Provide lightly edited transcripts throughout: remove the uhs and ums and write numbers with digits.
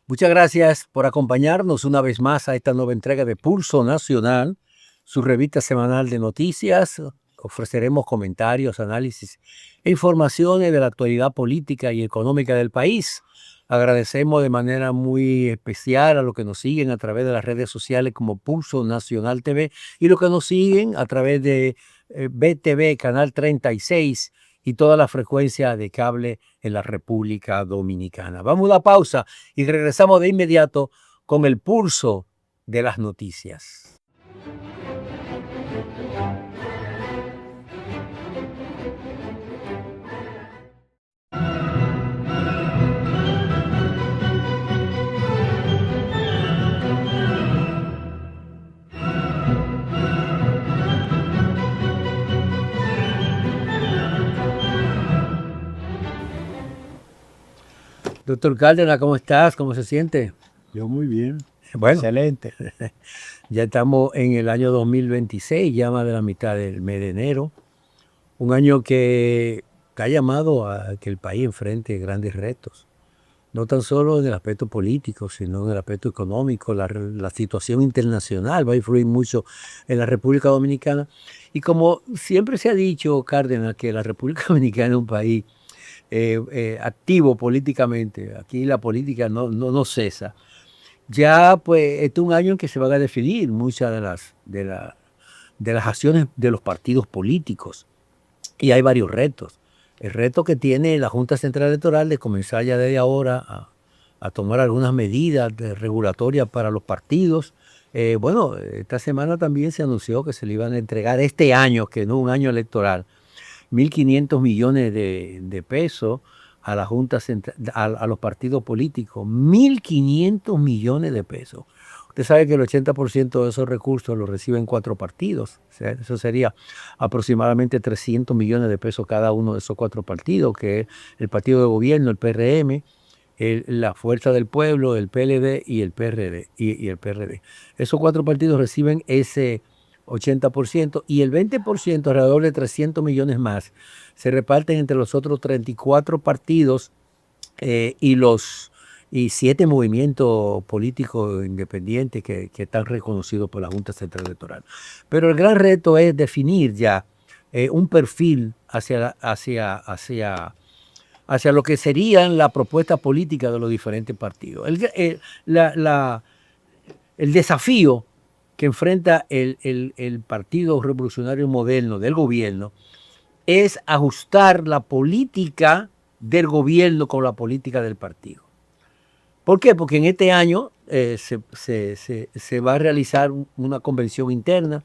Muchas gracias por acompañarnos una vez más a esta nueva entrega de Pulso Nacional, su revista semanal de noticias. Ofreceremos comentarios, análisis e informaciones de la actualidad política y económica del país. Agradecemos de manera muy especial a los que nos siguen a través de las redes sociales como Pulso Nacional TV y los que nos siguen a través de BTV Canal 36 y toda la frecuencia de cable en la República Dominicana. Vamos a una pausa y regresamos de inmediato con el pulso de las noticias. Doctor Cárdenas, ¿cómo estás? ¿Cómo se siente? Yo muy bien. Bueno, Excelente. ya estamos en el año 2026, ya más de la mitad del mes de enero. Un año que ha llamado a que el país enfrente grandes retos. No tan solo en el aspecto político, sino en el aspecto económico. La situación internacional va a influir mucho en la República Dominicana. Y como siempre se ha dicho, Cárdenas, que la República Dominicana es un país activo políticamente. Aquí la política no cesa. Ya pues este es un año en que se van a definir muchas de las acciones de los partidos políticos. Y hay varios retos. El reto que tiene la Junta Central Electoral de comenzar ya desde ahora a tomar algunas medidas regulatorias para los partidos. Bueno, esta semana también se anunció que se le iban a entregar este año, que no es un año electoral, 1.500 millones de pesos a la Junta Central, a los partidos políticos. 1.500 millones de pesos. Usted sabe que el 80% de esos recursos los reciben 4 partidos. O sea, eso sería aproximadamente 300 millones de pesos cada uno de esos 4 partidos, que es el partido de gobierno, el PRM, la Fuerza del Pueblo, el PLD y el PRD. Y el PRD. Esos 4 partidos reciben ese 80% y el 20%, alrededor de 300 millones más, se reparten entre los otros 34 partidos y 7 movimientos políticos independientes que están reconocidos por la Junta Central Electoral. Pero el gran reto es definir ya un perfil hacia lo que serían la propuesta política de los diferentes partidos. El desafío que enfrenta el Partido Revolucionario Moderno del gobierno es ajustar la política del gobierno con la política del partido. ¿Por qué? Porque en este año se va a realizar una convención interna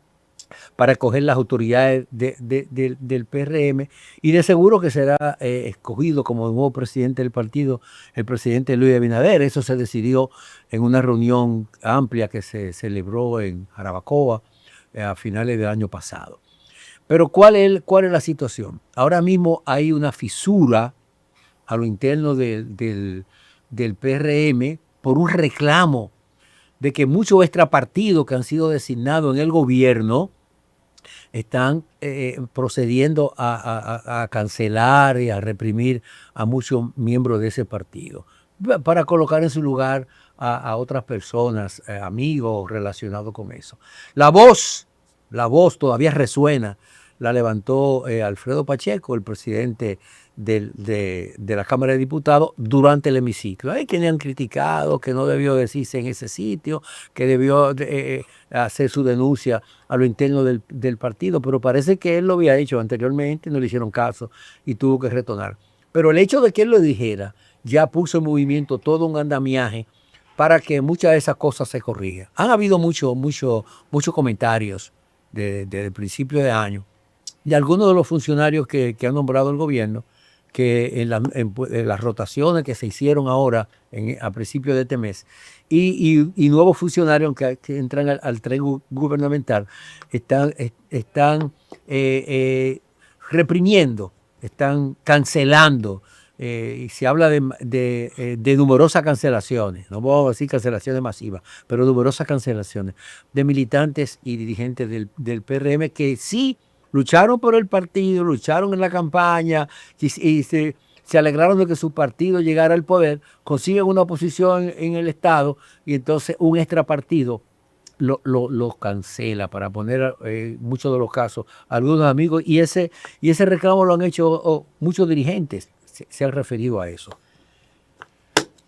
para escoger las autoridades del PRM y de seguro que será escogido como nuevo presidente del partido el presidente Luis Abinader. Eso se decidió en una reunión amplia que se celebró en Jarabacoa a finales del año pasado. Pero ¿cuál es la situación? Ahora mismo hay una fisura a lo interno del PRM por un reclamo de que muchos extrapartidos que han sido designados en el gobierno están procediendo a cancelar y a reprimir a muchos miembros de ese partido para colocar en su lugar a otras personas, amigos relacionados con eso. La voz todavía resuena, la levantó Alfredo Pacheco, el presidente de la Cámara de Diputados, durante el hemiciclo. Hay quienes han criticado que no debió decirse en ese sitio, que debió hacer su denuncia a lo interno del partido, pero parece que él lo había hecho anteriormente, no le hicieron caso y tuvo que retornar. Pero el hecho de que él lo dijera ya puso en movimiento todo un andamiaje para que muchas de esas cosas se corrijan. Han habido muchos comentarios desde el principio de año de algunos de los funcionarios que ha nombrado el gobierno, que en las rotaciones que se hicieron ahora a principios de este mes y nuevos funcionarios que entran al tren gubernamental están reprimiendo, están cancelando. Y se habla de numerosas cancelaciones, no vamos a decir cancelaciones masivas, pero numerosas cancelaciones de militantes y dirigentes del PRM que sí lucharon por el partido, lucharon en la campaña y se alegraron de que su partido llegara al poder, consiguen una posición en el Estado y entonces un extrapartido lo cancela, para poner muchos de los casos, algunos amigos, y ese reclamo lo han hecho muchos dirigentes, se han referido a eso.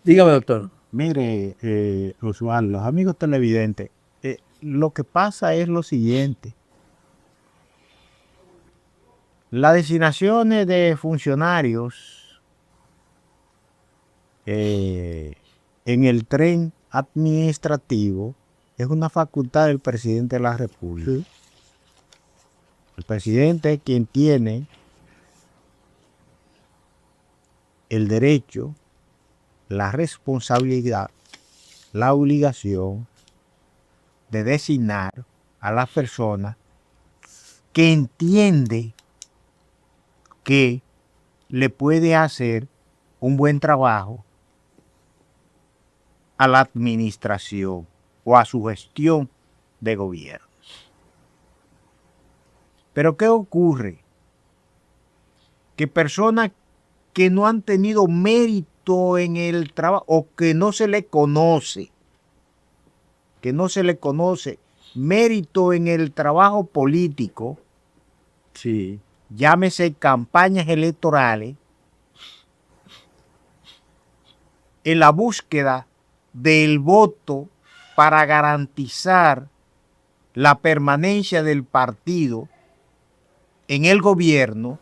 Dígame, doctor. Mire, Usual, los amigos televidentes, lo que pasa es lo siguiente. Las designaciones de funcionarios en el tren administrativo es una facultad del presidente de la República. Sí. El presidente es quien tiene el derecho, la responsabilidad, la obligación de designar a las personas que entiende que le puede hacer un buen trabajo a la administración o a su gestión de gobierno. Pero ¿qué ocurre? Que personas que no han tenido mérito en el trabajo o que no se le conoce mérito en el trabajo político, sí, llámese campañas electorales, en la búsqueda del voto para garantizar la permanencia del partido en el gobierno,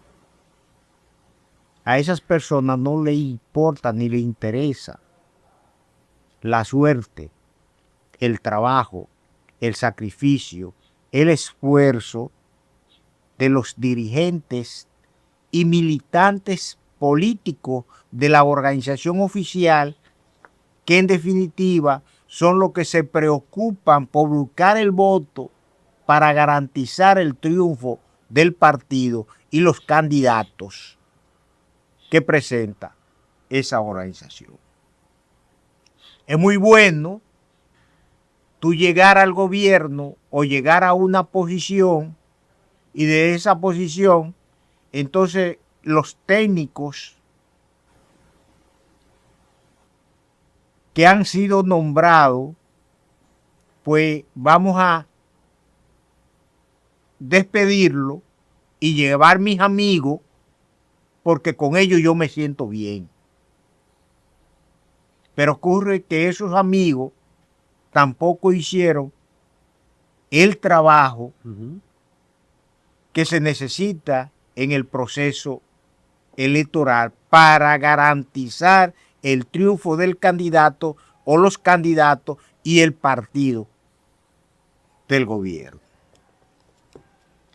a esas personas no le importa ni le interesa la suerte, el trabajo, el sacrificio, el esfuerzo de los dirigentes y militantes políticos de la organización oficial, que en definitiva son los que se preocupan por buscar el voto para garantizar el triunfo del partido y los candidatos que presenta esa organización. Es muy bueno tú llegar al gobierno o llegar a una posición, y de esa posición entonces los técnicos que han sido nombrados, pues vamos a despedirlo y llevar mis amigos, porque con ellos yo me siento bien. Pero ocurre que esos amigos tampoco hicieron el trabajo que se necesita en el proceso electoral para garantizar el triunfo del candidato o los candidatos y el partido del gobierno.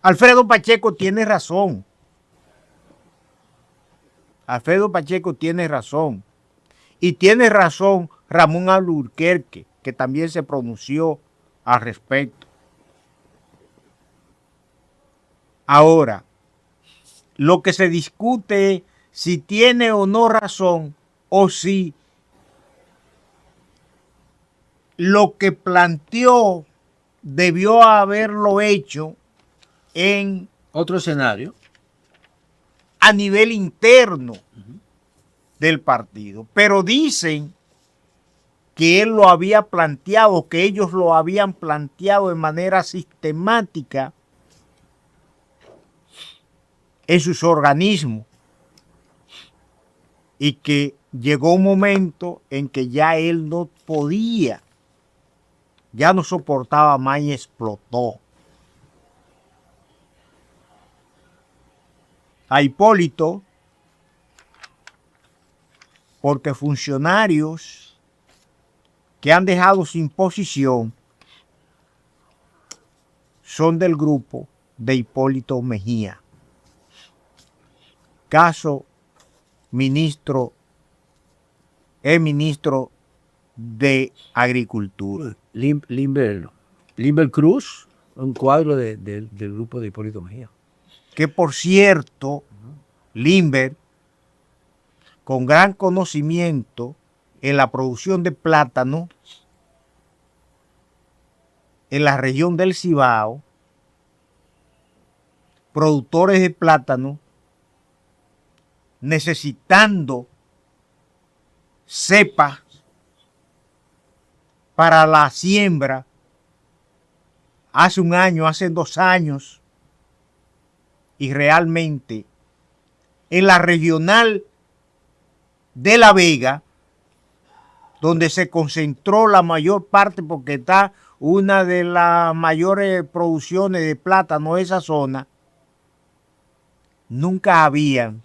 Alfredo Pacheco tiene razón. Alfredo Pacheco tiene razón. Y tiene razón Ramón Alburquerque, que también se pronunció al respecto. Ahora, lo que se discute es si tiene o no razón, o si lo que planteó debió haberlo hecho en otro escenario a nivel interno del partido. Pero dicen que él lo había planteado, que ellos lo habían planteado de manera sistemática en sus organismos, y que llegó un momento en que ya él no podía, ya no soportaba más y explotó. A Hipólito, porque funcionarios que han dejado sin posición son del grupo de Hipólito Mejía. Caso ministro de Agricultura. Limber Cruz, un cuadro del grupo de Hipólito Mejía. Que por cierto, Limber, con gran conocimiento en la producción de plátano en la región del Cibao, productores de plátano necesitando cepa para la siembra hace un año, hace 2 años, y realmente en la regional de La Vega, donde se concentró la mayor parte, porque está una de las mayores producciones de plátano en esa zona, nunca habían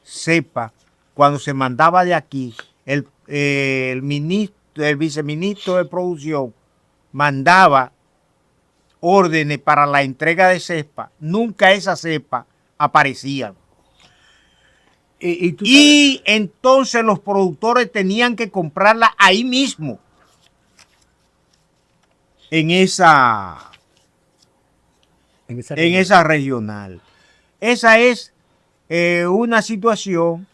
cepa. Cuando se mandaba de aquí, el viceministro de producción mandaba órdenes para la entrega de cepa, nunca esas cepas aparecían. Y entonces los productores tenían que comprarla ahí mismo, en esa regional. Esa es una situación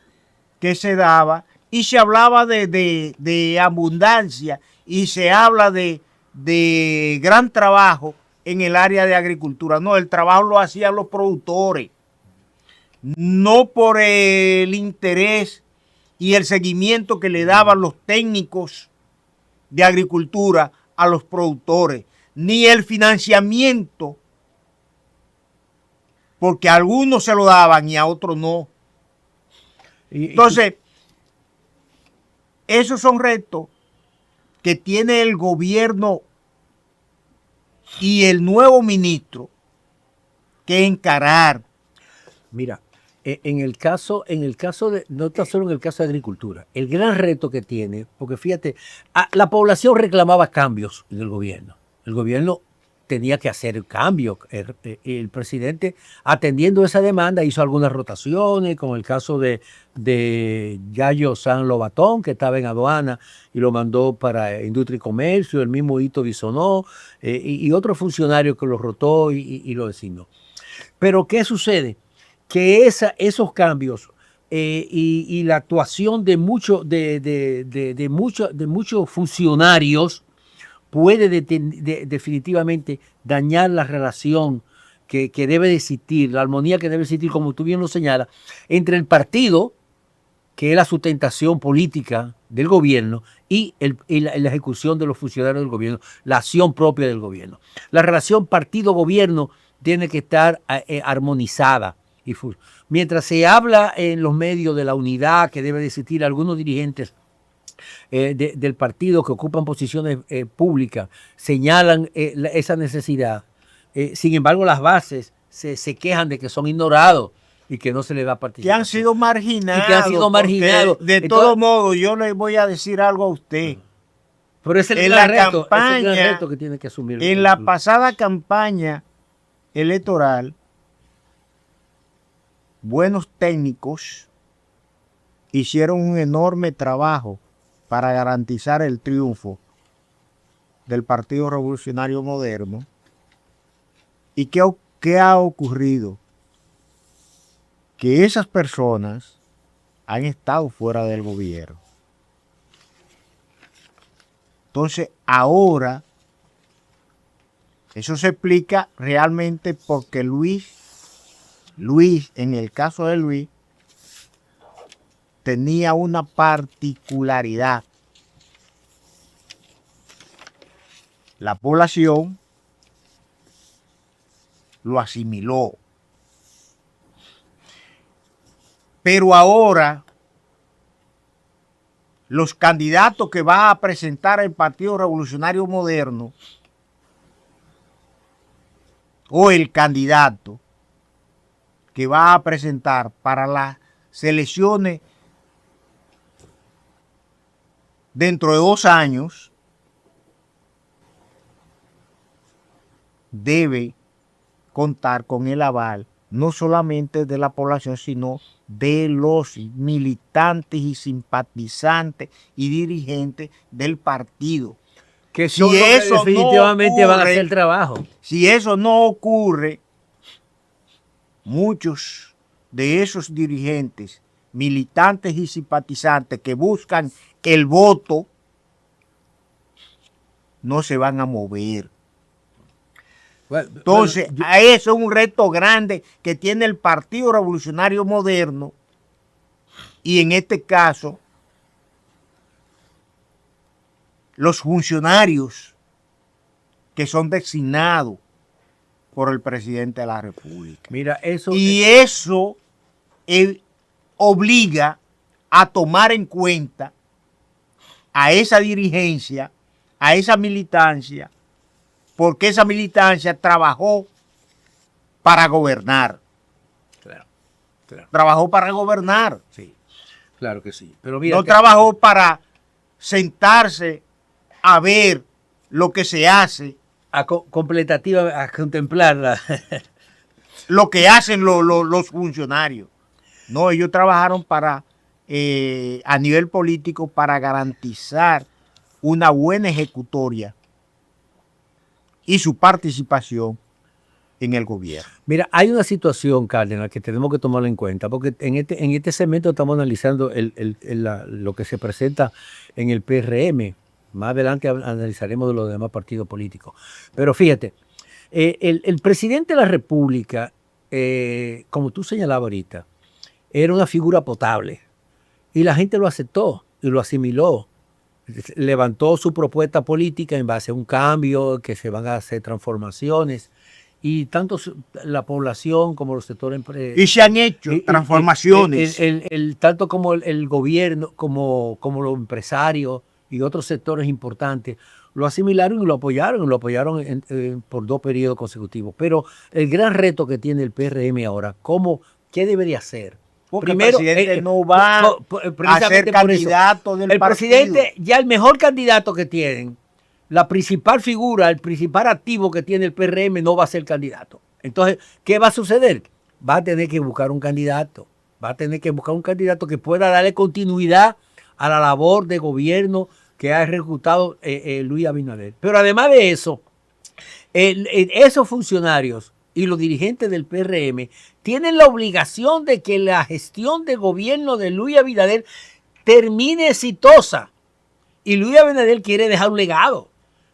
que se daba, y se hablaba de abundancia, y se habla de gran trabajo en el área de agricultura. No, el trabajo lo hacían los productores, no por el interés y el seguimiento que le daban los técnicos de agricultura a los productores, ni el financiamiento, porque a algunos se lo daban y a otros no. Entonces, esos son retos que tiene el gobierno y el nuevo ministro que encarar. Mira, en el caso de, no está solo en el caso de agricultura, el gran reto que tiene, porque fíjate, la población reclamaba cambios en el gobierno. El gobierno tenía que hacer cambios. El presidente, atendiendo esa demanda, hizo algunas rotaciones, como el caso de Yayo San Lobatón, que estaba en aduana y lo mandó para Industria y Comercio, el mismo Hito Bisonó, y otro funcionario que lo rotó y lo designó. Pero ¿qué sucede? Que esos cambios y la actuación de muchos funcionarios puede definitivamente dañar la relación que debe de existir, la armonía que debe existir, como tú bien lo señalas, entre el partido, que es la sustentación política del gobierno, y la ejecución de los funcionarios del gobierno, la acción propia del gobierno. La relación partido-gobierno tiene que estar armonizada. Mientras se habla en los medios de la unidad que debe de existir, algunos dirigentes del partido que ocupan posiciones públicas señalan esa necesidad. Sin embargo, las bases se quejan de que son ignorados y que no se les da participación. Que han sido marginados. Y que han sido marginados. De todo modo, yo le voy a decir algo a usted. Pero es el gran reto que tiene que asumir. En la pasada campaña electoral, buenos técnicos hicieron un enorme trabajo para garantizar el triunfo del Partido Revolucionario Moderno. ¿Y qué ha ocurrido? Que esas personas han estado fuera del gobierno. Entonces, ahora, eso se explica realmente porque Luis, en el caso de Luis, tenía una particularidad. La población lo asimiló. Pero ahora, los candidatos que va a presentar el Partido Revolucionario Moderno, o el candidato que va a presentar para las elecciones dentro de 2 años, debe contar con el aval no solamente de la población, sino de los militantes y simpatizantes y dirigentes del partido. Que si eso definitivamente van a hacer el trabajo. Si eso no ocurre, muchos de esos dirigentes, militantes y simpatizantes que buscan el voto, no se van a mover. Entonces, eso es un reto grande que tiene el Partido Revolucionario Moderno Y en este caso, los funcionarios que son designados por el presidente de la República. Mira, eso... Y eso obliga a tomar en cuenta a esa dirigencia, a esa militancia, porque esa militancia trabajó para gobernar. Claro, claro. Trabajó para gobernar. Sí, claro que sí. Pero mira, no trabajó para sentarse a ver lo que se hace. Completativa, a contemplarla. Lo que hacen los funcionarios. No, ellos trabajaron para, a nivel político, para garantizar una buena ejecutoria y su participación en el gobierno. Mira, hay una situación, Cárdenas, que tenemos que tomarla en cuenta, porque en este segmento estamos analizando lo que se presenta en el PRM. Más adelante analizaremos de los demás partidos políticos. Pero fíjate, el presidente de la República, como tú señalabas ahorita, era una figura potable. Y la gente lo aceptó y lo asimiló. Levantó su propuesta política en base a un cambio, que se van a hacer transformaciones. Y tanto la población como los sectores... Y se han hecho transformaciones. Tanto como el gobierno, como los empresarios y otros sectores importantes, lo asimilaron y lo apoyaron por 2 periodos consecutivos. Pero el gran reto que tiene el PRM ahora, ¿qué debería hacer? Porque primero, el presidente no va a ser candidato del partido. El presidente, ya el mejor candidato que tienen, la principal figura, el principal activo que tiene el PRM no va a ser candidato. Entonces, ¿qué va a suceder? Va a tener que buscar un candidato. Va a tener que buscar un candidato que pueda darle continuidad a la labor de gobierno que ha ejecutado Luis Abinader. Pero además de eso, esos funcionarios y los dirigentes del PRM tienen la obligación de que la gestión de gobierno de Luis Abinader termine exitosa. Y Luis Abinader quiere dejar un legado.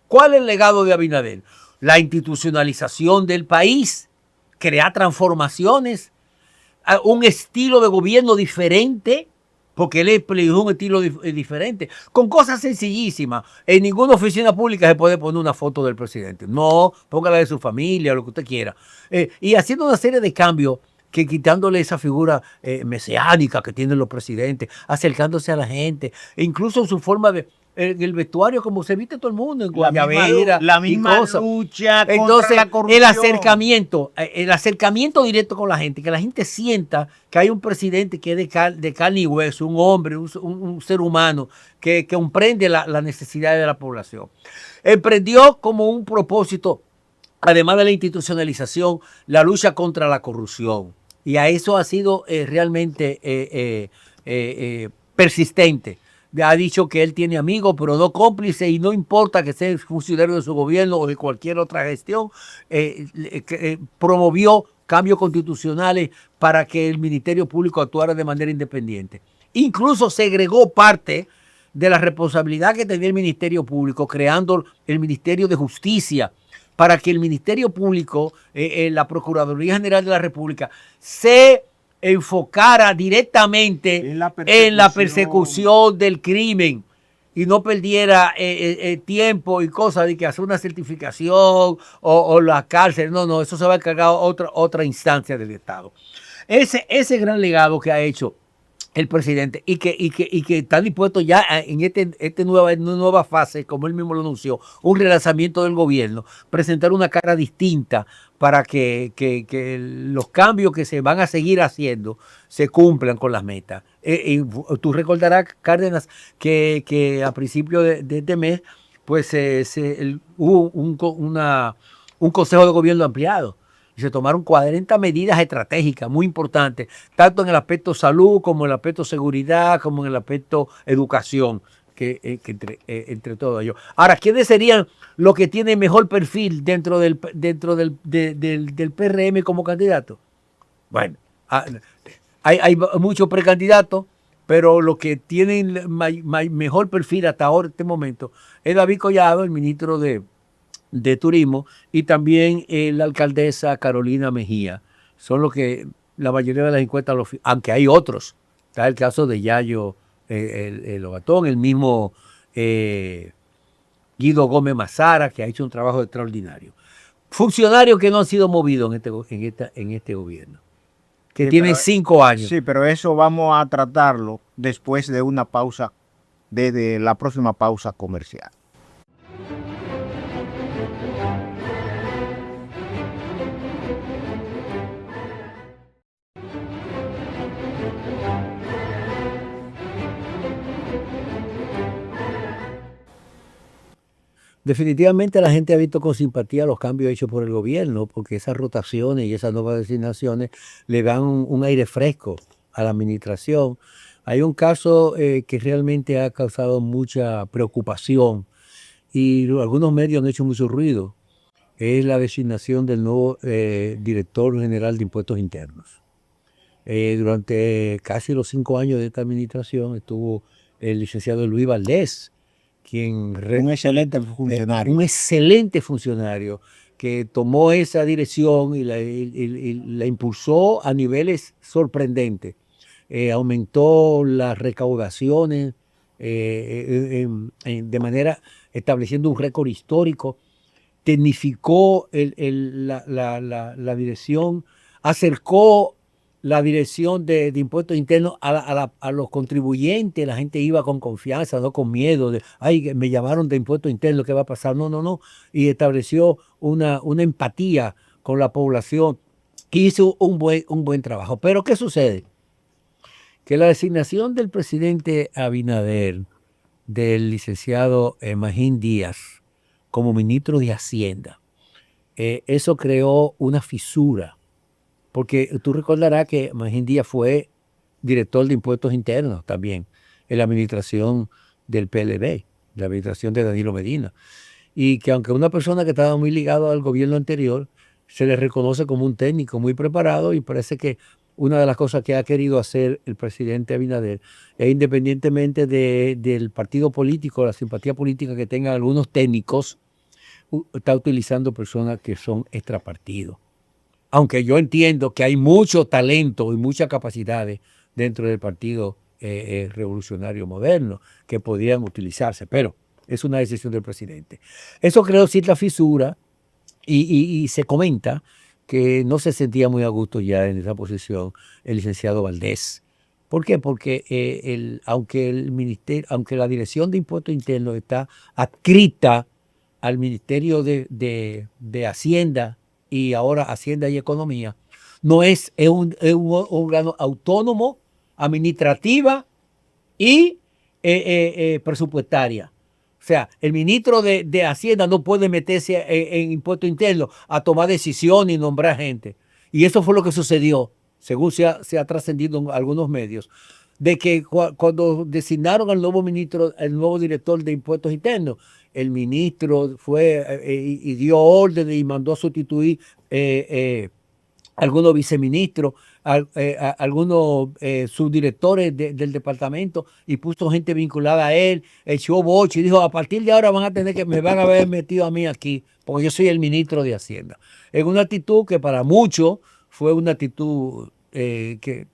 ¿Cuál es el legado de Abinader? La institucionalización del país, crear transformaciones, un estilo de gobierno diferente, porque él empleó un estilo diferente, con cosas sencillísimas. En ninguna oficina pública se puede poner una foto del presidente. No, póngala de su familia, lo que usted quiera. Y haciendo una serie de cambios, que quitándole esa figura mesiánica que tienen los presidentes, acercándose a la gente, e incluso en su forma de... el vestuario como se viste todo el mundo, en guayabera, la misma lucha contra entonces, la corrupción. El acercamiento directo con la gente, que la gente sienta que hay un presidente que es de carne y hueso, un hombre, un ser humano que comprende la necesidad de la población. Emprendió como un propósito, además de la institucionalización, la lucha contra la corrupción. Y a eso ha sido realmente persistente. Ha dicho que él tiene amigos, pero no cómplices, y no importa que sea funcionario de su gobierno o de cualquier otra gestión, promovió cambios constitucionales para que el Ministerio Público actuara de manera independiente. Incluso segregó parte de la responsabilidad que tenía el Ministerio Público, creando el Ministerio de Justicia, para que el Ministerio Público, la Procuraduría General de la República, se enfocara directamente en la persecución del crimen y no perdiera tiempo y cosas de que hacer una certificación o la cárcel. No, eso se va a encargar otra instancia del Estado. Ese gran legado que ha hecho el presidente y que está dispuesto ya en esta nueva fase, como él mismo lo anunció, un relanzamiento del gobierno, presentar una cara distinta para que los cambios que se van a seguir haciendo se cumplan con las metas. Y tú recordarás, Cárdenas, que a principios de este mes pues hubo un consejo de gobierno ampliado. Y se tomaron 40 medidas estratégicas muy importantes, tanto en el aspecto salud, como en el aspecto seguridad, como en el aspecto educación, que entre todos ellos. Ahora, ¿quiénes serían los que tienen mejor perfil dentro del PRM como candidato? Bueno, hay muchos precandidatos, pero los que tienen mejor perfil hasta ahora, en este momento, es David Collado, el ministro de Turismo, y también la alcaldesa Carolina Mejía. Son los que la mayoría de las encuestas, aunque hay otros Está el caso de Yayo Lobatón, el mismo Guido Gómez Mazara, que ha hecho un trabajo extraordinario. Funcionarios que no han sido movidos en este gobierno, que Sí, tienen pero- 5 años. Sí, pero eso vamos a tratarlo después de una pausa, de la próxima pausa comercial. Definitivamente la gente ha visto con simpatía los cambios hechos por el gobierno, porque esas rotaciones y esas nuevas designaciones le dan un aire fresco a la administración. Hay un caso que realmente ha causado mucha preocupación y algunos medios han hecho mucho ruido. Es la designación del nuevo director general de impuestos internos. Durante casi los 5 años de esta administración estuvo el licenciado Luis Valdés, quien Un excelente funcionario. un excelente funcionario que tomó esa dirección y la impulsó a niveles sorprendentes. Aumentó las recaudaciones de manera estableciendo un récord histórico, tecnificó la dirección, acercó la dirección de impuestos internos a los contribuyentes. La gente iba con confianza, no con miedo de, ay, me llamaron de impuestos internos, ¿qué va a pasar? No, no, no. Y estableció una empatía con la población que hizo un buen trabajo. Pero ¿qué sucede? Que la designación del presidente Abinader, del licenciado Magín Díaz, como ministro de Hacienda, eso creó una fisura. Porque tú recordarás que Magín Díaz fue director de impuestos internos también en la administración del PLD, la administración de Danilo Medina. Y que aunque una persona que estaba muy ligada al gobierno anterior, se le reconoce como un técnico muy preparado y parece que una de las cosas que ha querido hacer el presidente Abinader es, independientemente del partido político, la simpatía política que tengan algunos técnicos, está utilizando personas que son extrapartidos. Aunque yo entiendo que hay mucho talento y muchas capacidades dentro del Partido Revolucionario Moderno que podrían utilizarse, pero es una decisión del presidente. Eso creó cierta fisura y se comenta que no se sentía muy a gusto ya en esa posición el licenciado Valdés. ¿Por qué? Porque aunque la Dirección de Impuestos Internos está adscrita al Ministerio de Hacienda y ahora Hacienda y Economía, no es un órgano autónomo, administrativa y presupuestaria. O sea, el ministro de Hacienda no puede meterse en impuestos internos a tomar decisiones y nombrar gente. Y eso fue lo que sucedió, según se ha trascendido en algunos medios, de que cuando designaron al nuevo ministro, el nuevo director de impuestos internos, el ministro fue y dio órdenes y mandó a sustituir algunos viceministros, algunos subdirectores del departamento y puso gente vinculada a él, echó boche y dijo, a partir de ahora me van a haber metido a mí aquí, porque yo soy el ministro de Hacienda. En una actitud que para muchos fue una actitud que,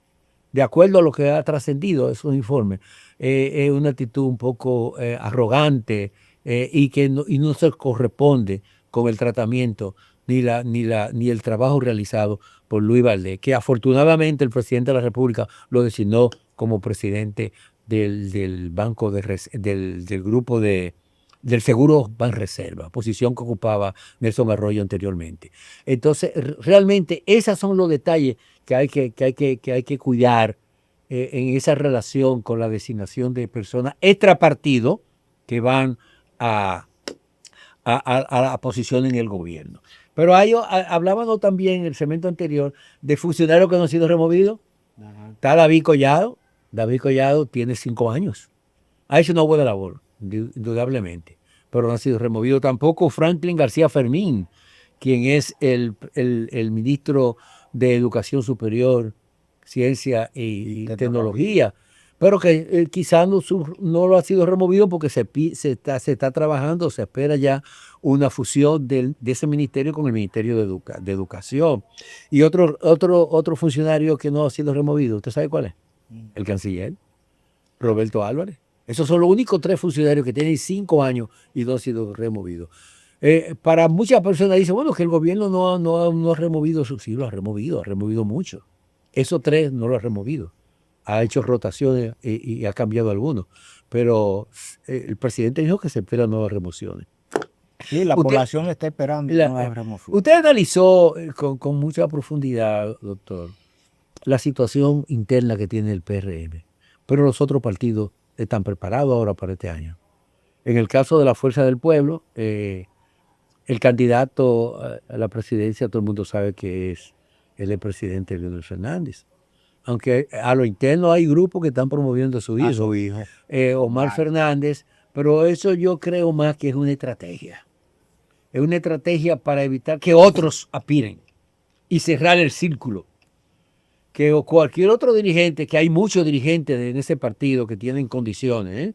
de acuerdo a lo que ha trascendido esos informes, es una actitud un poco arrogante y no se corresponde con el tratamiento ni el trabajo realizado por Luis Valdés, que afortunadamente el presidente de la República lo designó como presidente del banco del grupo del Seguro Banreserva, posición que ocupaba Nelson Arroyo anteriormente. Entonces, realmente esos son los detalles que hay que cuidar en esa relación con la designación de personas extrapartido que van a la posición en el gobierno. Pero hablábamos también en el segmento anterior de funcionarios que no han sido removidos. Ajá. Está David Collado. David Collado tiene 5 años. Ha hecho una buena labor, indudablemente, pero no ha sido removido tampoco Franklin García Fermín, quien es el ministro de Educación Superior, Ciencia y Tecnología, pero que quizás no lo ha sido removido porque se está trabajando, se espera ya una fusión de ese ministerio con el Ministerio de Educación. Y otro funcionario que no ha sido removido, ¿usted sabe cuál es? el canciller, Roberto Álvarez. Esos son los únicos 3 funcionarios que tienen 5 años y 2 sido removidos. Para muchas personas dicen, bueno, que el gobierno no ha removido, sí, lo ha removido mucho. Esos 3 no lo ha removido. Ha hecho rotaciones y ha cambiado algunos. Pero el presidente dijo que se esperan nuevas remociones. Sí, la población está esperando nuevas remociones. Usted analizó con mucha profundidad, doctor, la situación interna que tiene el PRM, pero los otros partidos están preparados ahora para este año. En el caso de la Fuerza del Pueblo, el candidato a la presidencia, todo el mundo sabe que es el presidente Leonel Fernández. Aunque a lo interno hay grupos que están promoviendo a su hijo. Omar Fernández, pero eso yo creo más que es una estrategia. Es una estrategia para evitar que otros aspiren y cerrar el círculo. Que cualquier otro dirigente, que hay muchos dirigentes en ese partido que tienen condiciones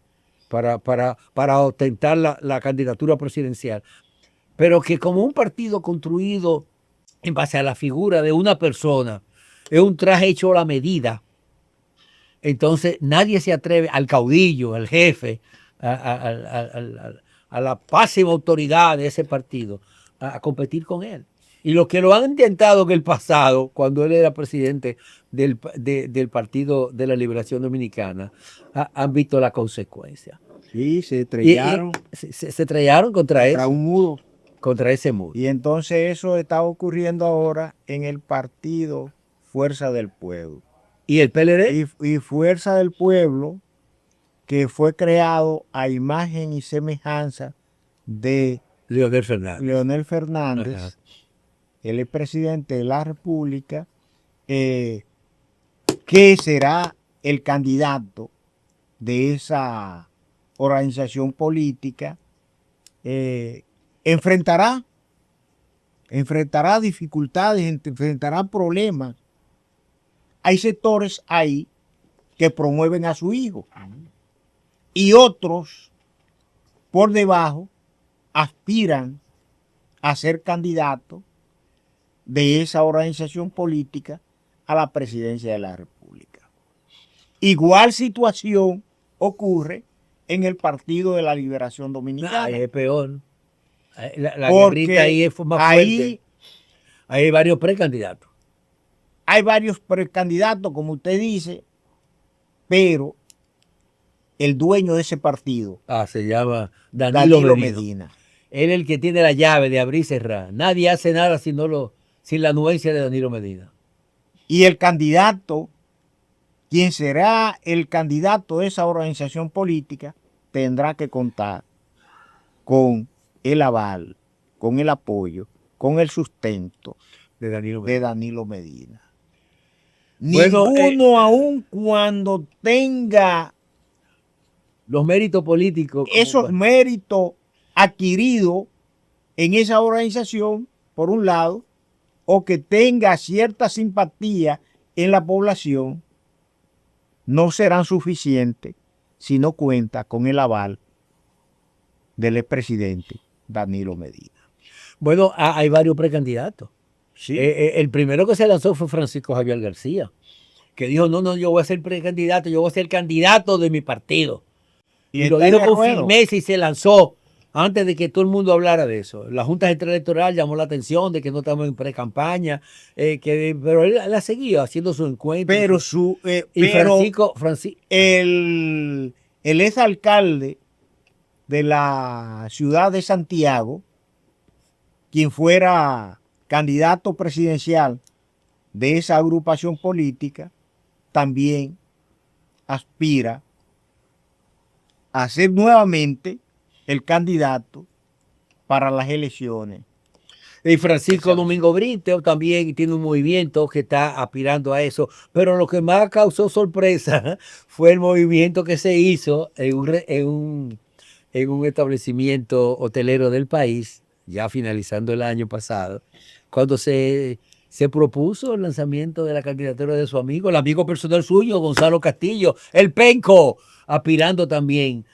para ostentar la candidatura presidencial, pero que como un partido construido en base a la figura de una persona, es un traje hecho a la medida, entonces nadie se atreve, al caudillo, al jefe, a la máxima autoridad de ese partido, a competir con él. Y los que lo han intentado en el pasado, cuando él era presidente del Partido de la Liberación Dominicana, han visto la consecuencia. Sí, se estrellaron. Se estrellaron contra un muro. Contra ese muro. Y entonces eso está ocurriendo ahora en el partido Fuerza del Pueblo. ¿Y el PLD? Y Fuerza del Pueblo, que fue creado a imagen y semejanza de Leonel Fernández. Leonel Fernández. Ajá. Él es presidente de la República, que será el candidato de esa organización política, enfrentará dificultades, enfrentará problemas. Hay sectores ahí que promueven a su hijo y otros por debajo aspiran a ser candidatos de esa organización política a la presidencia de la República. Igual situación ocurre en el Partido de la Liberación Dominicana. Es peor. La guerrita ahí es más fuerte. Ahí hay varios precandidatos. Hay varios precandidatos, como usted dice, pero el dueño de ese partido se llama Danilo Medina. Él es el que tiene la llave de abrir y cerrar. Nadie hace nada sin la anuencia de Danilo Medina. Y el candidato, quien será el candidato de esa organización política, tendrá que contar con el aval, con el apoyo, con el sustento de Danilo Medina. Bueno, ninguno, aun cuando tenga los méritos políticos, esos méritos adquiridos en esa organización, por un lado, o que tenga cierta simpatía en la población, no serán suficientes si no cuenta con el aval del expresidente Danilo Medina. Bueno, hay varios precandidatos. Sí. El primero que se lanzó fue Francisco Javier García, que dijo, no, yo voy a ser precandidato, yo voy a ser candidato de mi partido. Y lo dijo con firmeza y se lanzó antes de que todo el mundo hablara de eso. La Junta Central Electoral llamó la atención de que no estamos en pre-campaña, pero él la seguía haciendo su encuentro. Pero Francisco el exalcalde de la ciudad de Santiago, quien fuera candidato presidencial de esa agrupación política, también aspira a ser nuevamente el candidato para las elecciones. Y Francisco Domingo Brito también tiene un movimiento que está aspirando a eso, pero lo que más causó sorpresa fue el movimiento que se hizo en un establecimiento hotelero del país, ya finalizando el año pasado, cuando se propuso el lanzamiento de la candidatura de su amigo, el amigo personal suyo, Gonzalo Castillo, el Penco, aspirando también,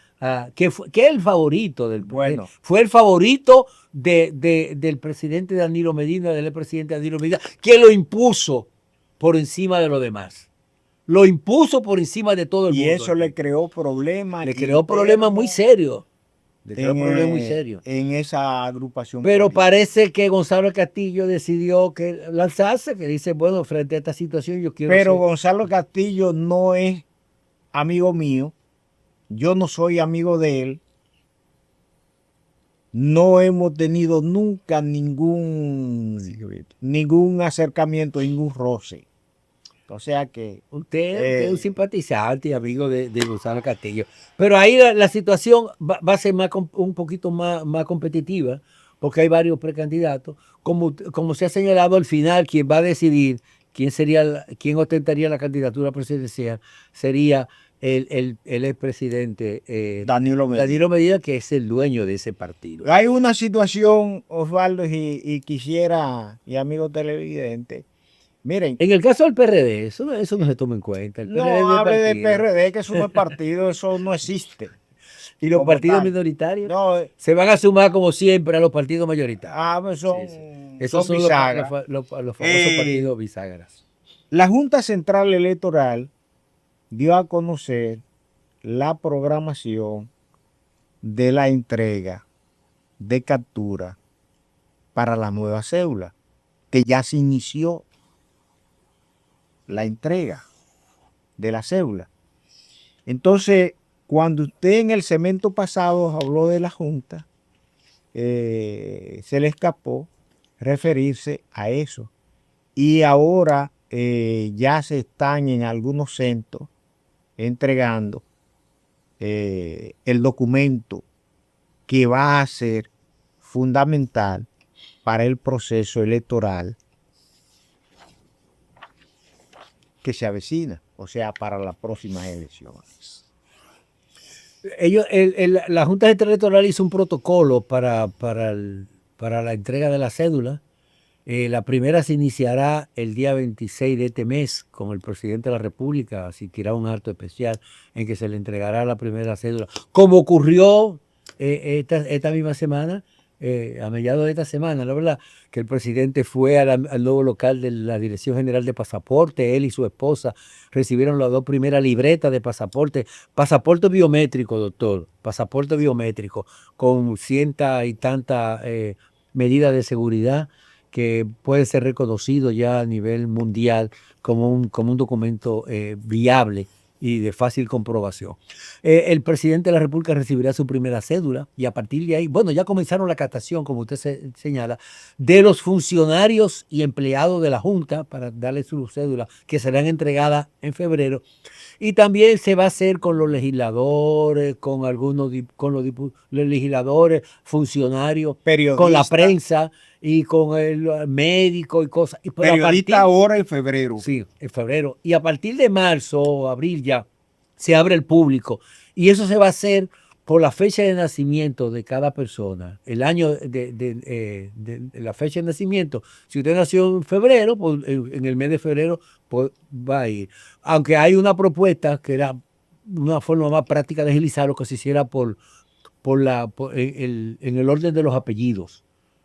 que es el favorito del bueno. Fue el favorito del presidente Danilo Medina, del presidente Danilo Medina, que lo impuso por encima de lo demás. lo impuso por encima de todo el Y mundo. eso le creó problemas. Le creó problemas muy serios. Le creó en, problemas muy serios. en esa agrupación Pero política. parece que Gonzalo Castillo decidió lanzarse, que dice, bueno, frente a esta situación yo quiero Pero ser- Gonzalo Castillo no es amigo mío. Yo no soy amigo de él. No hemos tenido nunca ningún acercamiento, ningún roce. O sea que Usted es un simpatizante y amigo de Gonzalo Castillo. Pero ahí la situación va a ser un poquito más competitiva, porque hay varios precandidatos. Como se ha señalado al final, quien va a decidir quién ostentaría la candidatura presidencial sería el expresidente Danilo Medina. Danilo Medina, que es el dueño de ese partido. Hay una situación, Osvaldo, y quisiera, y amigos televidentes, miren, En el caso del PRD, eso no se toma en cuenta. El PRD es no de hable de partido. PRD, que eso no es partido, eso no existe. Y los como partidos tal. minoritarios No, se van a sumar como siempre a los partidos mayoritarios. pues son, Sí, sí. Esos son bisagras. los famosos partidos bisagras. La Junta Central Electoral dio a conocer la programación de la entrega de captura para la nueva cédula, que ya se inició la entrega de la cédula. Entonces, cuando usted en el segmento pasado habló de la Junta, se le escapó referirse a eso. Y ahora ya se están en algunos centros entregando el documento que va a ser fundamental para el proceso electoral que se avecina, o sea, para las próximas elecciones. La Junta Central Electoral hizo un protocolo para la entrega de la cédula. La primera se iniciará el día 26 de este mes con el presidente de la República. Asistirá a un acto especial en que se le entregará la primera cédula. Como ocurrió esta misma semana, a mediados de esta semana, la verdad, que el presidente fue al nuevo local de la Dirección General de Pasaporte. Él y su esposa recibieron las dos primeras libretas de pasaporte. Pasaporte biométrico, doctor. Pasaporte biométrico con cientas y tantas medidas de seguridad, que puede ser reconocido ya a nivel mundial como un documento viable y de fácil comprobación. El presidente de la República recibirá su primera cédula y a partir de ahí, bueno, ya comenzaron la captación, como usted señala, de los funcionarios y empleados de la Junta para darle su cédula, que serán entregadas en febrero. Y también se va a hacer con los legisladores, con los legisladores, funcionarios, con la prensa y con el médico y cosas. Periodista ahora en febrero. Sí, en febrero. Y a partir de marzo o abril ya se abre el público. Y eso se va a hacer por la fecha de nacimiento de cada persona. El año de la fecha de nacimiento. Si usted nació en febrero, pues en el mes de febrero pues va a ir. Aunque hay una propuesta que era una forma más práctica de agilizarlo, que se hiciera en el orden de los apellidos.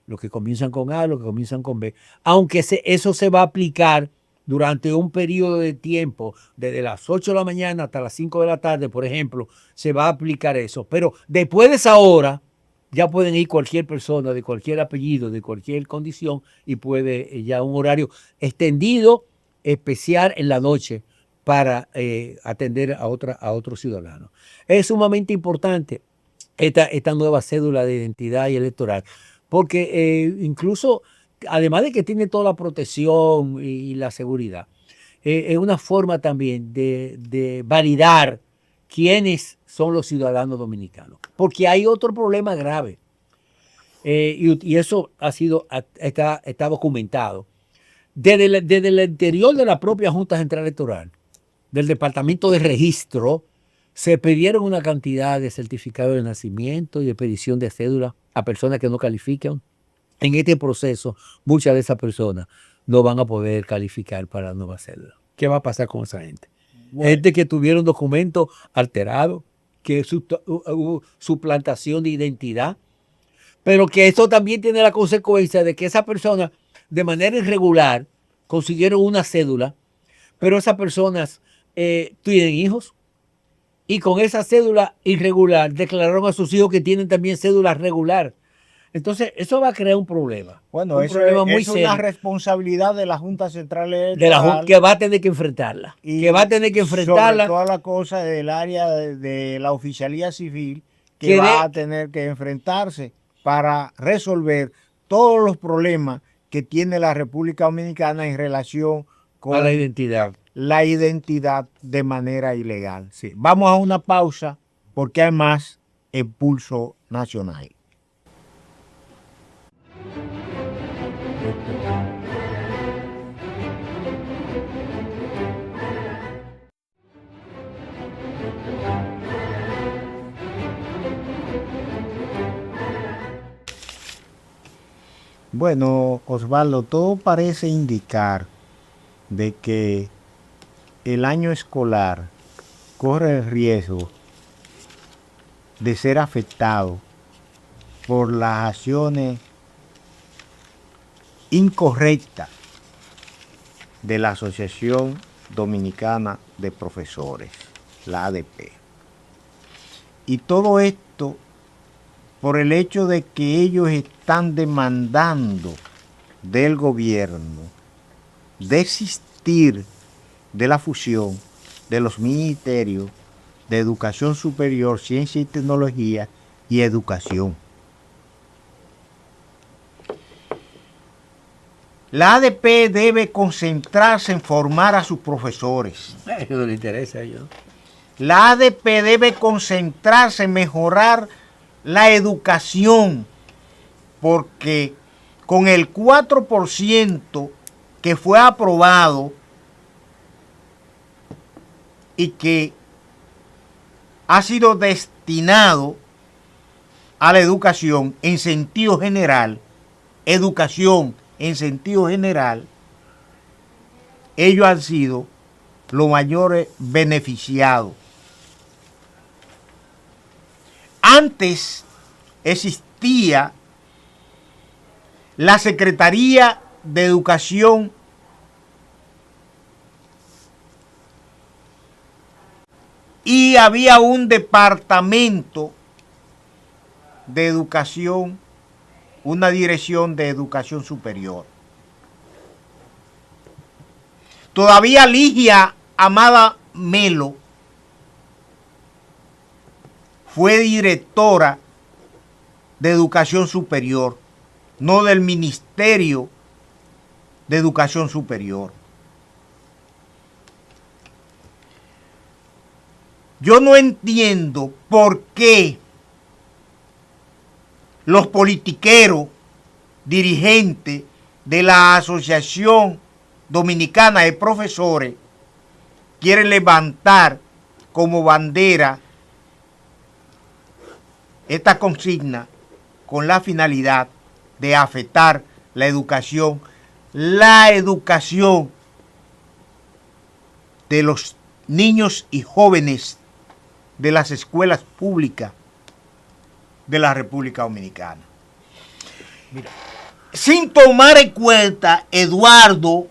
Los que comienzan con A, los que comienzan con B. Aunque eso se va a aplicar durante un periodo de tiempo, desde las 8 de la mañana hasta las 5 de la tarde, por ejemplo, se va a aplicar eso. Pero después de esa hora, ya pueden ir cualquier persona de cualquier apellido, de cualquier condición, y puede ya un horario extendido, especial en la noche, para atender a otros ciudadanos. Es sumamente importante esta nueva cédula de identidad y electoral, porque incluso, además de que tiene toda la protección y la seguridad, es una forma también de validar quiénes son los ciudadanos dominicanos. Porque hay otro problema grave, y eso está documentado. Desde el interior de la propia Junta Central Electoral, del Departamento de Registro, se pidieron una cantidad de certificados de nacimiento y de petición de cédula a personas que no califican. En este proceso, muchas de esas personas no van a poder calificar para la nueva cédula. ¿Qué va a pasar con esa gente? Bueno. Gente que tuvieron documentos alterados, que hubo suplantación de identidad, pero que eso también tiene la consecuencia de que esas personas, de manera irregular, consiguieron una cédula, pero esas personas tienen hijos y con esa cédula irregular declararon a sus hijos que tienen también cédula regular. Entonces, eso va a crear un problema. Bueno, un eso problema muy es serio una responsabilidad de la Junta Central de Electoral. que va a tener que enfrentarla. Y que va a tener que enfrentarla. sobre toda la cosa del área de la oficialía civil que Que va a tener que enfrentarse para resolver todos los problemas que tiene la República Dominicana en relación con a la identidad. La identidad de manera ilegal. Sí. Vamos a una pausa porque hay más en Pulso Nacional. Bueno, Osvaldo, todo parece indicar de que el año escolar corre el riesgo de ser afectado por las acciones incorrectas de la Asociación Dominicana de Profesores, la ADP. Y todo esto por el hecho de que ellos están demandando del gobierno desistir de la fusión de los ministerios de Educación Superior, Ciencia y Tecnología y Educación. La ADP debe concentrarse en formar a sus profesores. Eso no le interesa a ellos. La ADP debe concentrarse en mejorar la educación, porque con el 4% que fue aprobado y que ha sido destinado a la educación en sentido general, educación en sentido general, ellos han sido los mayores beneficiados. Antes existía la Secretaría de Educación y había un departamento de educación, una dirección de educación superior. Todavía Ligia Amada Melo fue directora de Educación Superior, no del Ministerio de Educación Superior. Yo no entiendo por qué los politiqueros, dirigentes de la Asociación Dominicana de Profesores, quieren levantar como bandera esta consigna con la finalidad de afectar la educación de los niños y jóvenes de las escuelas públicas de la República Dominicana. Mira, sin tomar en cuenta, Eduardo,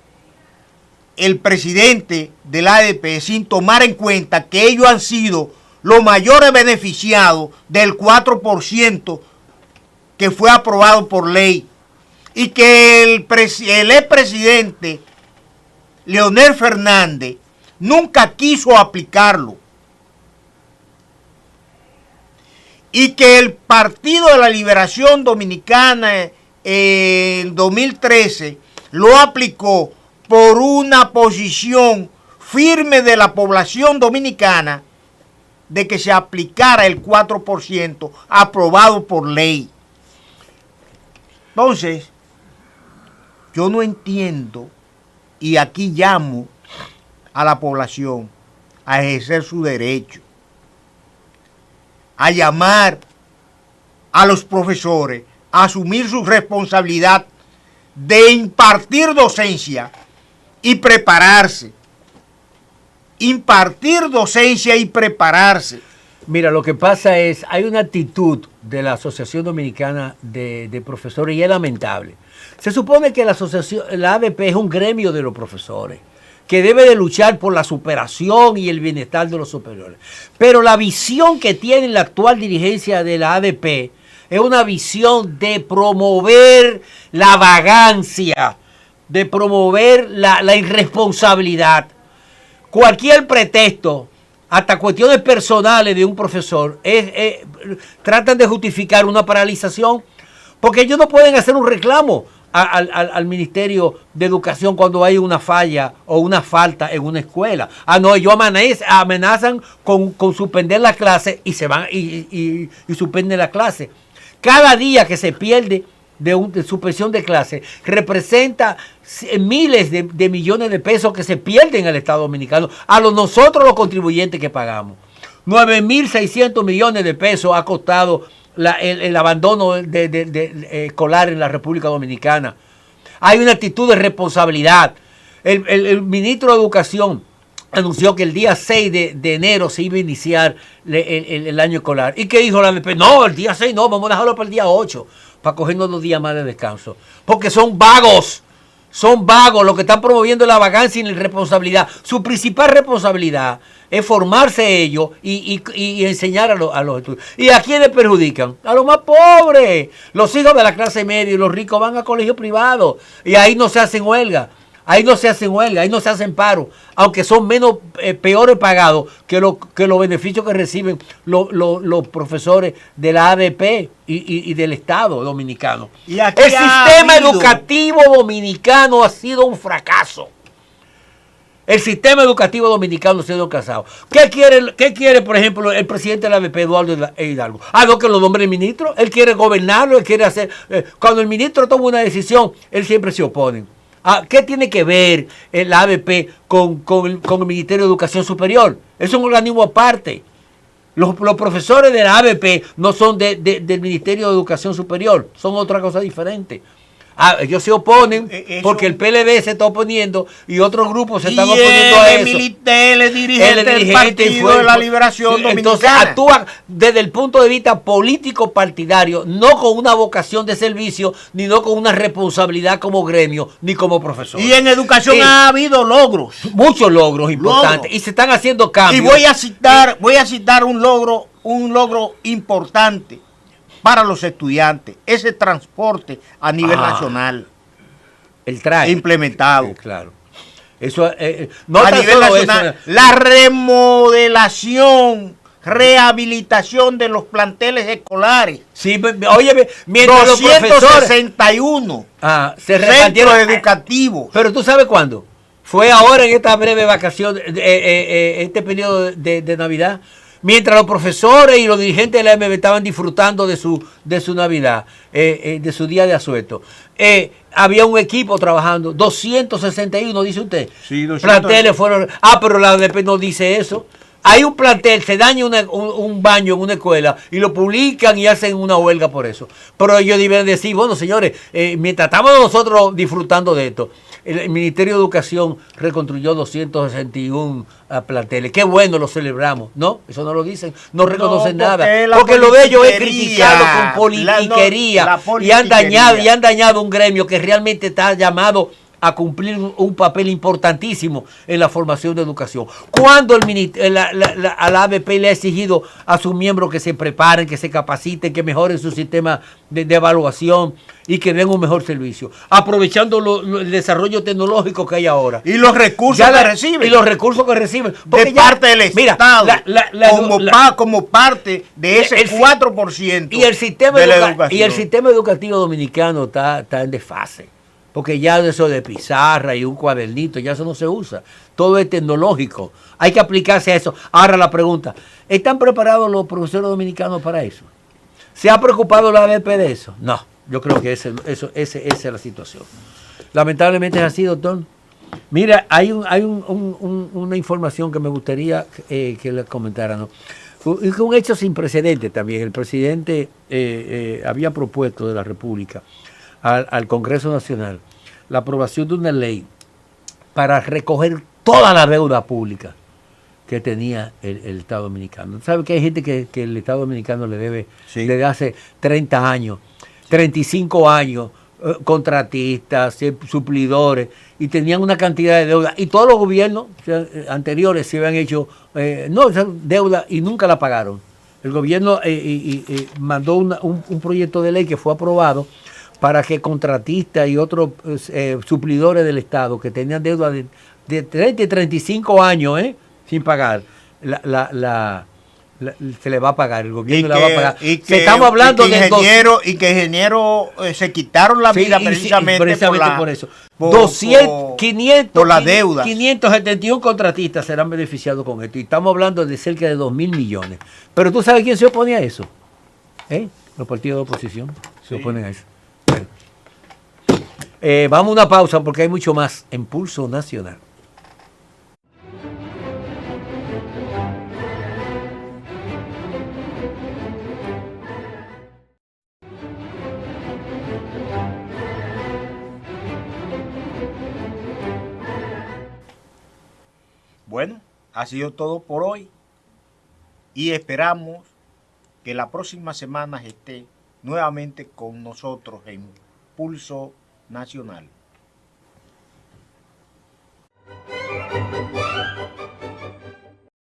el presidente de la ADP, sin tomar en cuenta que ellos han sido los mayores beneficiados del 4% que fue aprobado por ley y que el expresidente Leonel Fernández nunca quiso aplicarlo. Y que el Partido de la Liberación Dominicana en 2013 lo aplicó por una posición firme de la población dominicana de que se aplicara el 4% aprobado por ley. Entonces, yo no entiendo, y aquí llamo a la población a ejercer su derecho, a llamar a los profesores a asumir su responsabilidad de impartir docencia y prepararse. Impartir docencia y prepararse. Mira, lo que pasa es, hay una actitud de la Asociación Dominicana de Profesores y es lamentable. Se supone que la ADP es un gremio de los profesores, que debe de luchar por la superación y el bienestar de los superiores. Pero la visión que tiene la actual dirigencia de la ADP es una visión de promover la vagancia, de promover la irresponsabilidad. Cualquier pretexto, hasta cuestiones personales de un profesor, tratan de justificar una paralización, porque ellos no pueden hacer un reclamo al Ministerio de Educación cuando hay una falla o una falta en una escuela. No, ellos amenazan con suspender la clase y se van y suspenden la clase. Cada día que se pierde de suspensión de clase representa miles de millones de pesos que se pierden en el Estado Dominicano, nosotros los contribuyentes que pagamos. 9.600 millones de pesos ha costado el abandono escolar en la República Dominicana. Hay una actitud de responsabilidad. El ministro de Educación anunció que el día 6 de enero se iba a iniciar el año escolar. ¿Y qué dijo la ADP? No, el día 6 no, vamos a dejarlo para el día 8, para cogernos 2 días más de descanso. Porque son vagos los que están promoviendo la vagancia y la irresponsabilidad. Su principal responsabilidad es formarse ellos y enseñar a los estudiantes. ¿Y a quiénes perjudican? A los más pobres. Los hijos de la clase media y los ricos van a colegios privados y ahí no se hacen huelga. Ahí no se hacen paro, aunque son peores pagados que los beneficios que reciben los profesores de la ADP y del Estado dominicano. Y el sistema educativo dominicano ha sido un fracaso. El sistema educativo dominicano se ha sido casado. ¿Qué quiere, por ejemplo, el presidente de la ADP, Eduardo Hidalgo? No, que lo nombre el ministro. Él quiere gobernarlo, él quiere hacer... cuando el ministro toma una decisión, él siempre se opone. ¿Qué tiene que ver la ADP con el Ministerio de Educación Superior? Es un organismo aparte. Los profesores de la ADP no son del Ministerio de Educación Superior, son otra cosa diferente. Ellos se oponen porque el PLD se está oponiendo y otros grupos se están oponiendo a eso. Él es dirigente del Partido de la Liberación Dominicana. Entonces actúan desde el punto de vista político partidario, no con una vocación de servicio, ni no con una responsabilidad como gremio, ni como profesor. Y en educación ha habido logros. Muchos logros importantes. Y se están haciendo cambios. Y voy a citar un logro importante para los estudiantes, ese transporte a nivel nacional. El traje implementado. Claro. Eso no a nivel nacional. La remodelación, rehabilitación de los planteles escolares. Sí, oye, mientras 261 centros educativos. Pero tú sabes cuándo. Fue ahora en esta breve vacación, este periodo de Navidad. Mientras los profesores y los dirigentes de la AMB estaban disfrutando de su Navidad, de su día de asueto, había un equipo trabajando, 261, dice usted. Sí, 200. Planteles fueron. Pero la ADP no dice eso. Hay un plantel, se daña un baño en una escuela y lo publican y hacen una huelga por eso. Pero ellos deben decir, bueno, señores, mientras estamos nosotros disfrutando de esto, el Ministerio de Educación reconstruyó 261 planteles. Qué bueno, lo celebramos. No, eso no lo dicen, no reconocen nada. Porque lo de ellos es criticado con politiquería y han dañado un gremio que realmente está llamado a cumplir un papel importantísimo en la formación de educación. Cuando la ABP le ha exigido a sus miembros que se preparen, que se capaciten, que mejoren su sistema de evaluación y que den un mejor servicio, aprovechando el desarrollo tecnológico que hay ahora. Y los recursos que reciben. Y los recursos que reciben. De parte del Estado. Como parte de ese 4% y el sistema de la educación. Y el sistema educativo dominicano está en desfase. Porque ya eso de pizarra y un cuadernito, ya eso no se usa. Todo es tecnológico. Hay que aplicarse a eso. Ahora la pregunta, ¿están preparados los profesores dominicanos para eso? ¿Se ha preocupado la ADP de eso? No, yo creo que esa es la situación. Lamentablemente es así, doctor. Mira, hay una información que me gustaría que le comentara, ¿no? Un hecho sin precedentes también. El presidente había propuesto de la República al Congreso Nacional la aprobación de una ley para recoger toda la deuda pública que tenía el Estado Dominicano. ¿Sabe que hay gente que el Estado Dominicano le debe desde hace 30 años, 35 años, contratistas, suplidores, y tenían una cantidad de deuda. Y todos los gobiernos anteriores se habían hecho deuda y nunca la pagaron. El gobierno mandó un proyecto de ley que fue aprobado para que contratistas y otros suplidores del Estado que tenían deuda de 30 y 35 años sin pagar, se le va a pagar, el gobierno le va a pagar. Estamos hablando de ingenieros se quitaron la vida precisamente por eso. Por la deuda. 571 contratistas serán beneficiados con esto. Y estamos hablando de cerca de 2.000 millones. Pero tú sabes quién se opone a eso. Los partidos de oposición se oponen a eso. Vamos a una pausa porque hay mucho más en Pulso Nacional. Bueno, ha sido todo por hoy y esperamos que la próxima semana esté nuevamente con nosotros en Pulso Nacional.